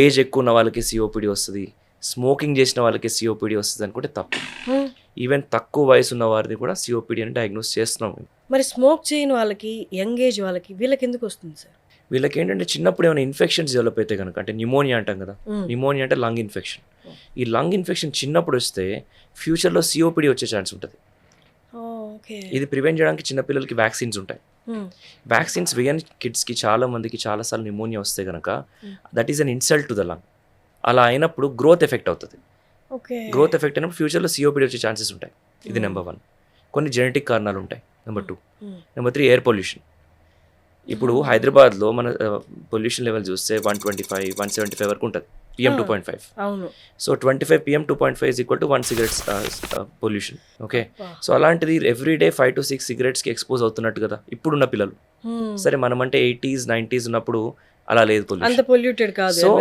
Age ఎక్కువ ఉన్న వాళ్ళకి సిఓపిడి వస్తుంది, స్మోకింగ్ చేసిన వాళ్ళకి సిఓపిడి వస్తుంది అనుకుంటే తప్పు. ఈవెన్ తక్కువ వయసు ఉన్న వారిని కూడా సిఓపిడి అని డయాగ్నోస్ చేస్తున్నాం మేము. మరి స్మోక్ చేయని వాళ్ళకి, యంగ్ ఏజ్ వాళ్ళకి వీళ్ళకి ఎందుకు వస్తుంది సార్? వీళ్ళకి ఏంటంటే చిన్నప్పుడు ఏమైనా ఇన్ఫెక్షన్స్ డెవలప్ అయితే కనుక, అంటే న్యూమోనియా అంటాం కదా, న్యూమోనియా అంటే లంగ్ ఇన్ఫెక్షన్. ఈ లంగ్ ఇన్ఫెక్షన్ చిన్నప్పుడు వస్తే ఫ్యూచర్లో సిఓపిడి వచ్చే ఛాన్స్ ఉంటుంది. ఇది ప్రివెంట్ చేయడానికి చిన్నపిల్లలకి వ్యాక్సిన్స్ ఉంటాయి. వ్యాక్సిన్స్ వేయని కిడ్స్కి చాలా మందికి చాలాసార్లు న్యూమోనియా వస్తే కనుక that is an insult to the lung. అలా అయినప్పుడు గ్రోత్ ఎఫెక్ట్ అవుతుంది. గ్రోత్ ఎఫెక్ట్ అయినప్పుడు ఫ్యూచర్లో సిఓపిడి వచ్చే ఛాన్సెస్ ఉంటాయి. ఇది నెంబర్ 1. కొన్ని జెనెటిక్ కారణాలు ఉంటాయి. నెంబర్ 2. Number 3 air pollution. ఇప్పుడు హైదరాబాద్లో మన పొల్యూషన్ లెవెల్ చూస్తే 125, 175 వరకు ఉంటుంది, PM 2.5. So 25 PM 2.5 is equal to 1 cigarettes pollution. Okay, so అలాంటిది ఎవ్రీడే 5 to 6 సిగరెట్స్కి ఎక్స్పోజ్ అవుతున్నట్టు కదా ఇప్పుడున్న పిల్లలు. సరే, మనం అంటే 80s 90s ఉన్నప్పుడు అలా లేదు పొల్యూటెడ్ కాదు. సో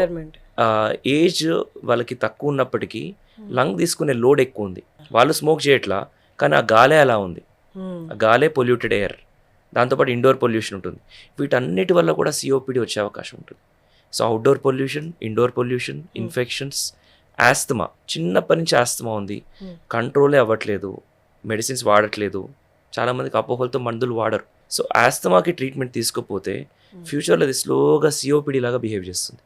ఏజ్ వాళ్ళకి తక్కువ ఉన్నప్పటికీ లంగ్ తీసుకునే లోడ్ ఎక్కువ ఉంది. వాళ్ళు స్మోక్ చేయట్లా, కానీ ఆ గాలే అలా ఉంది. ఆ గాలే పొల్యూటెడ్ ఎయిర్. దాంతోపాటు ఇండోర్ పొల్యూషన్ ఉంటుంది. వీటన్నిటి వల్ల కూడా సిఓపిడి వచ్చే అవకాశం ఉంటుంది. So outdoor pollution, indoor pollution, infections, asthma. చిన్నప్పటి నుంచి ఆస్తమా ఉంది, కంట్రోలే అవ్వట్లేదు, మెడిసిన్స్ వాడట్లేదు. చాలామందికి అపోహలతో మందులు వాడరు. సో ఆస్తమాకి ట్రీట్మెంట్ తీసుకోకపోతే ఫ్యూచర్లో అది స్లోగా సిఓపిడి లాగా బిహేవ్ చేస్తుంది.